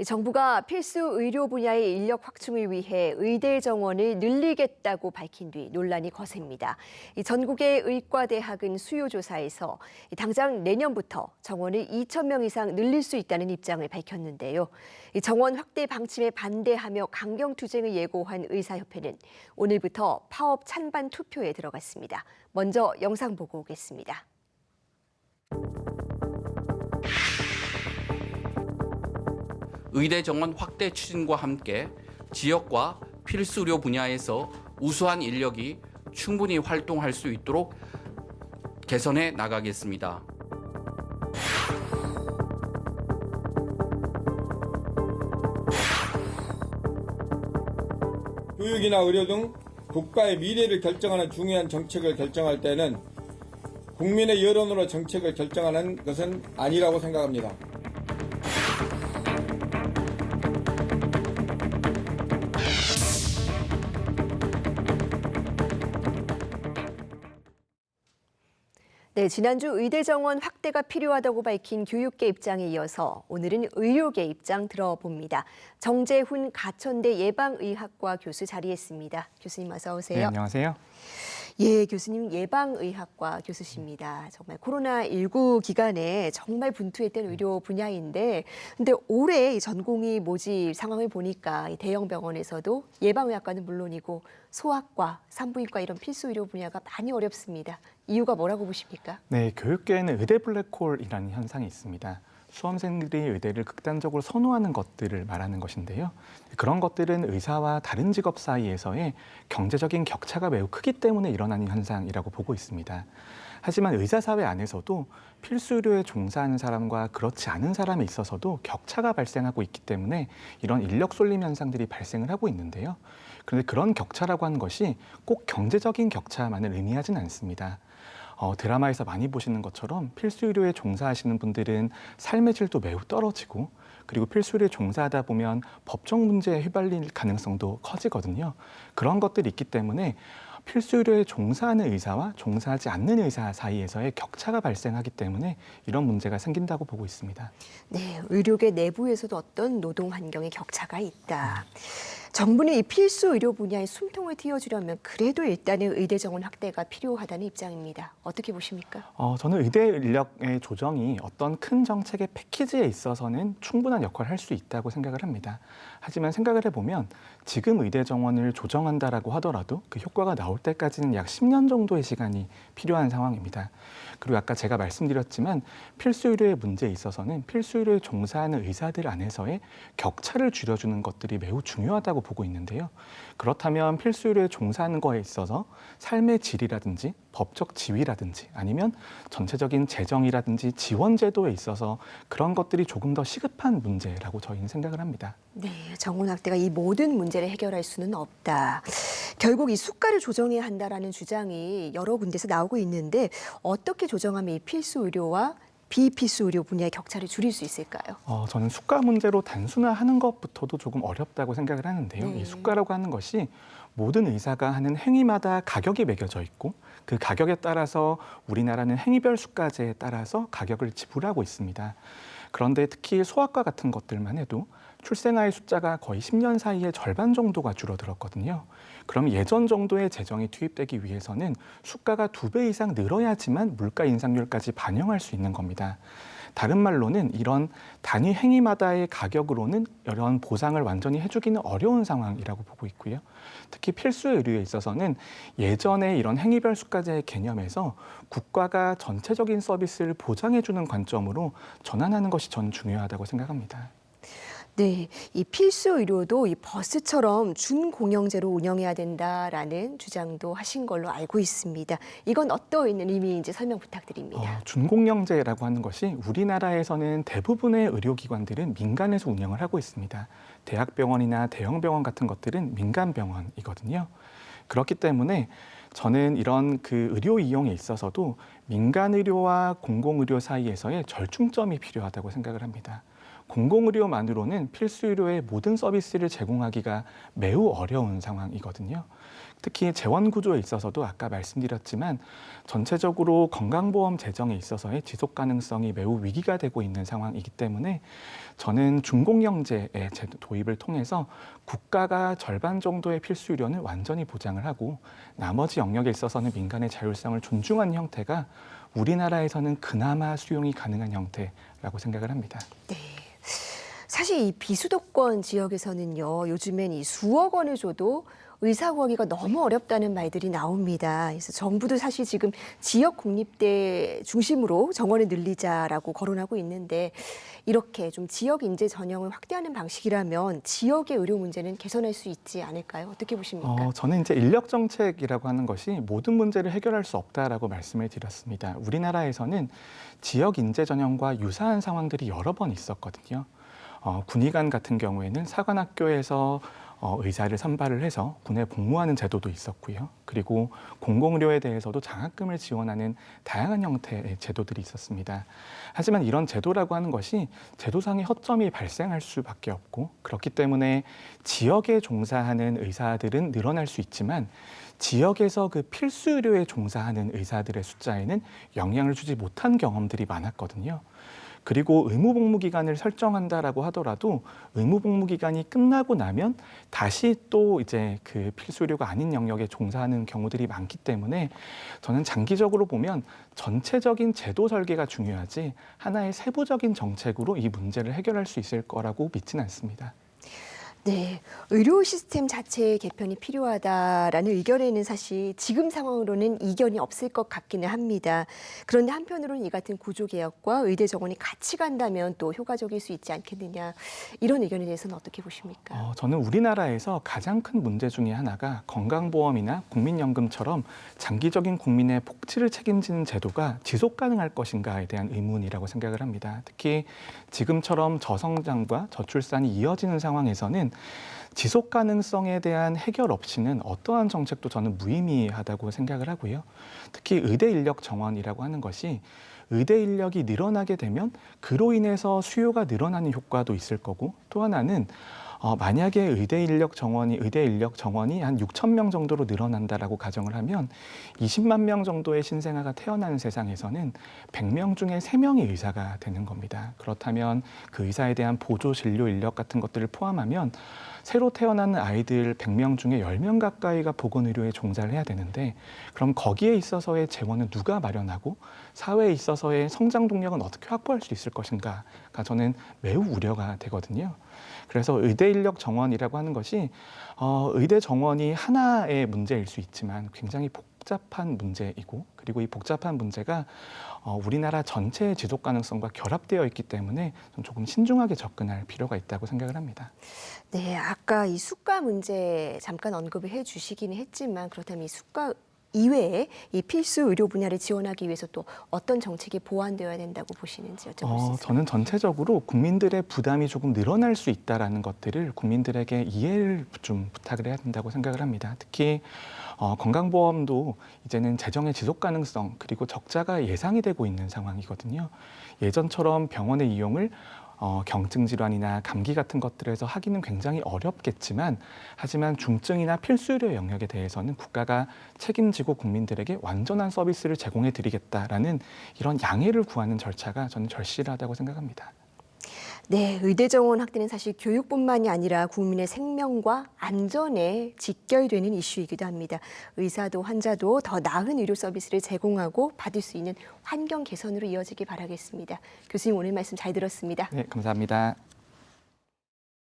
정부가 필수 의료 분야의 인력 확충을 위해 의대 정원을 늘리겠다고 밝힌 뒤 논란이 거셉니다. 전국의 의과대학은 수요조사에서 당장 내년부터 정원을 2,000명 이상 늘릴 수 있다는 입장을 밝혔는데요. 정원 확대 방침에 반대하며 강경투쟁을 예고한 의사협회는 오늘부터 파업 찬반 투표에 들어갔습니다. 먼저 영상 보고 오겠습니다. 의대 정원 확대 추진과 함께 지역과 필수 의료 분야에서 우수한 인력이 충분히 활동할 수 있도록 개선해 나가겠습니다. 교육이나 의료 등 국가의 미래를 결정하는 중요한 정책을 결정할 때는 국민의 여론으로 정책을 결정하는 것은 아니라고 생각합니다. 네, 지난주 의대 정원 확대가 필요하다고 밝힌 교육계 입장에 이어서 오늘은 의료계 입장 들어봅니다. 정재훈 가천대 예방의학과 교수 자리했습니다. 교수님 어서 오세요. 네, 안녕하세요. 예, 교수님 예방의학과 교수십니다. 정말 코로나19 기간에 정말 분투했던 의료 분야인데 근데 올해 이 전공의 모집 상황을 보니까 이 대형 병원에서도 예방의학과는 물론이고 소아과, 산부인과 이런 필수 의료 분야가 많이 어렵습니다. 이유가 뭐라고 보십니까? 네, 교육계에는 의대 블랙홀이라는 현상이 있습니다. 수험생들이 의대를 극단적으로 선호하는 것들을 말하는 것인데요. 그런 것들은 의사와 다른 직업 사이에서의 경제적인 격차가 매우 크기 때문에 일어나는 현상이라고 보고 있습니다. 하지만 의사사회 안에서도 필수 의료에 종사하는 사람과 그렇지 않은 사람에 있어서도 격차가 발생하고 있기 때문에 이런 인력 쏠림 현상들이 발생을 하고 있는데요. 그런데 그런 격차라고 하는 것이 꼭 경제적인 격차만을 의미하지는 않습니다. 드라마에서 많이 보시는 것처럼 필수 의료에 종사하시는 분들은 삶의 질도 매우 떨어지고 그리고 필수 의료에 종사하다 보면 법적 문제에 휘말릴 가능성도 커지거든요. 그런 것들이 있기 때문에 필수 의료에 종사하는 의사와 종사하지 않는 의사 사이에서의 격차가 발생하기 때문에 이런 문제가 생긴다고 보고 있습니다. 네, 의료계 내부에서도 어떤 노동 환경의 격차가 있다. 정부는 이 필수 의료 분야의 숨통을 틔워주려면 그래도 일단은 의대 정원 확대가 필요하다는 입장입니다. 어떻게 보십니까? 저는 의대 인력의 조정이 어떤 큰 정책의 패키지에 있어서는 충분한 역할을 할 수 있다고 생각을 합니다. 하지만 생각을 해보면 지금 의대 정원을 조정한다라고 하더라도 그 효과가 나올 때까지는 약 10년 정도의 시간이 필요한 상황입니다. 그리고 아까 제가 말씀드렸지만 필수 의료의 문제에 있어서는 필수 의료에 종사하는 의사들 안에서의 격차를 줄여주는 것들이 매우 중요하다고 보고 있는데요. 그렇다면 필수 의료에 종사하는 거에 있어서 삶의 질이라든지 법적 지위라든지 아니면 전체적인 재정이라든지 지원 제도에 있어서 그런 것들이 조금 더 시급한 문제라고 저희는 생각을 합니다. 네, 정원 확대가 이 모든 문제를 해결할 수는 없다. 결국 이 수가를 조정해야 한다라는 주장이 여러 군데서 나오고 있는데 어떻게 조정하면 이 필수 의료와 비필수 의료 분야의 격차를 줄일 수 있을까요? 저는 수가 문제로 단순화하는 것부터도 조금 어렵다고 생각을 하는데요. 이 수가라고 하는 것이 모든 의사가 하는 행위마다 가격이 매겨져 있고 그 가격에 따라서 우리나라는 행위별 수가제에 따라서 가격을 지불하고 있습니다. 그런데 특히 소아과 같은 것들만 해도 출생아의 숫자가 거의 10년 사이에 절반 정도가 줄어들었거든요. 그럼 예전 정도의 재정이 투입되기 위해서는 수가가 2배 이상 늘어야지만 물가 인상률까지 반영할 수 있는 겁니다. 다른 말로는 이런 단위 행위마다의 가격으로는 이런 보상을 완전히 해주기는 어려운 상황이라고 보고 있고요. 특히 필수 의료에 있어서는 예전에 이런 행위별 수가제의 개념에서 국가가 전체적인 서비스를 보장해주는 관점으로 전환하는 것이 전 중요하다고 생각합니다. 네, 이 필수 의료도 이 버스처럼 준공영제로 운영해야 된다라는 주장도 하신 걸로 알고 있습니다. 이건 어떤 의미인지 설명 부탁드립니다. 준공영제라고 하는 것이 우리나라에서는 대부분의 의료기관들은 민간에서 운영을 하고 있습니다. 대학병원이나 대형병원 같은 것들은 민간병원이거든요. 그렇기 때문에 저는 이런 그 의료 이용에 있어서도 민간 의료와 공공의료 사이에서의 절충점이 필요하다고 생각을 합니다. 공공의료만으로는 필수 의료의 모든 서비스를 제공하기가 매우 어려운 상황이거든요. 특히 재원 구조에 있어서도 아까 말씀드렸지만 전체적으로 건강보험 재정에 있어서의 지속 가능성이 매우 위기가 되고 있는 상황이기 때문에 저는 준공영제의 제도 도입을 통해서 국가가 절반 정도의 필수 의료는 완전히 보장을 하고 나머지 영역에 있어서는 민간의 자율성을 존중하는 형태가 우리나라에서는 그나마 수용이 가능한 형태라고 생각을 합니다. 네. 사실 이 비수도권 지역에서는요, 요즘엔 이 수억 원을 줘도 의사 구하기가 너무 어렵다는 말들이 나옵니다. 그래서 정부도 사실 지금 지역 국립대 중심으로 정원을 늘리자라고 거론하고 있는데 이렇게 좀 지역 인재 전형을 확대하는 방식이라면 지역의 의료 문제는 개선할 수 있지 않을까요? 어떻게 보십니까? 저는 이제 인력 정책이라고 하는 것이 모든 문제를 해결할 수 없다라고 말씀을 드렸습니다. 우리나라에서는 지역 인재 전형과 유사한 상황들이 여러 번 있었거든요. 군의관 같은 경우에는 사관학교에서 의사를 선발을 해서 군에 복무하는 제도도 있었고요. 그리고 공공의료에 대해서도 장학금을 지원하는 다양한 형태의 제도들이 있었습니다. 하지만 이런 제도라고 하는 것이 제도상의 허점이 발생할 수밖에 없고 그렇기 때문에 지역에 종사하는 의사들은 늘어날 수 있지만 지역에서 그 필수 의료에 종사하는 의사들의 숫자에는 영향을 주지 못한 경험들이 많았거든요. 그리고 의무복무 기간을 설정한다라고 하더라도 의무복무 기간이 끝나고 나면 다시 또 이제 그 필수 의료가 아닌 영역에 종사하는 경우들이 많기 때문에 저는 장기적으로 보면 전체적인 제도 설계가 중요하지 하나의 세부적인 정책으로 이 문제를 해결할 수 있을 거라고 믿지는 않습니다. 네, 의료 시스템 자체의 개편이 필요하다라는 의견에는 사실 지금 상황으로는 이견이 없을 것 같기는 합니다. 그런데 한편으로는 이 같은 구조개혁과 의대 정원이 같이 간다면 또 효과적일 수 있지 않겠느냐 이런 의견에 대해서는 어떻게 보십니까? 저는 우리나라에서 가장 큰 문제 중에 하나가 건강보험이나 국민연금처럼 장기적인 국민의 복지를 책임지는 제도가 지속 가능할 것인가에 대한 의문이라고 생각을 합니다. 특히 지금처럼 저성장과 저출산이 이어지는 상황에서는 지속 가능성에 대한 해결 없이는 어떠한 정책도 저는 무의미하다고 생각을 하고요. 특히 의대 인력 정원이라고 하는 것이 의대 인력이 늘어나게 되면 그로 인해서 수요가 늘어나는 효과도 있을 거고 또 하나는 만약에 의대 인력 정원이 한 6천 명 정도로 늘어난다라고 가정을 하면 20만 명 정도의 신생아가 태어나는 세상에서는 100명 중에 3명이 의사가 되는 겁니다. 그렇다면 그 의사에 대한 보조 진료 인력 같은 것들을 포함하면 새로 태어나는 아이들 100명 중에 10명 가까이가 보건의료에 종사를 해야 되는데 그럼 거기에 있어서의 재원은 누가 마련하고 사회에 있어서의 성장 동력은 어떻게 확보할 수 있을 것인가가 저는 매우 우려가 되거든요. 그래서 의대 인력 정원이라고 하는 것이 의대 정원이 하나의 문제일 수 있지만 굉장히 복잡한 문제이고 그리고 이 복잡한 문제가 우리나라 전체의 지속 가능성과 결합되어 있기 때문에 좀 조금 신중하게 접근할 필요가 있다고 생각을 합니다. 네, 아까 이 수가 문제 잠깐 언급을 해주시기는 했지만 그렇다면 이 수가 이외에 이 필수 의료 분야를 지원하기 위해서 또 어떤 정책이 보완되어야 된다고 보시는지 여쭤볼 수 있습니다. 저는 전체적으로 국민들의 부담이 조금 늘어날 수 있다라는 것들을 국민들에게 이해를 좀 부탁을 해야 된다고 생각을 합니다. 특히 건강보험도 이제는 재정의 지속 가능성 그리고 적자가 예상이 되고 있는 상황이거든요. 예전처럼 병원의 이용을 경증 질환이나 감기 같은 것들에서 하기는 굉장히 어렵겠지만 하지만 중증이나 필수의료 영역에 대해서는 국가가 책임지고 국민들에게 완전한 서비스를 제공해 드리겠다라는 이런 양해를 구하는 절차가 저는 절실하다고 생각합니다. 네, 의대 정원 확대는 사실 교육뿐만이 아니라 국민의 생명과 안전에 직결되는 이슈이기도 합니다. 의사도 환자도 더 나은 의료 서비스를 제공하고 받을 수 있는 환경 개선으로 이어지길 바라겠습니다. 교수님 오늘 말씀 잘 들었습니다. 네, 감사합니다.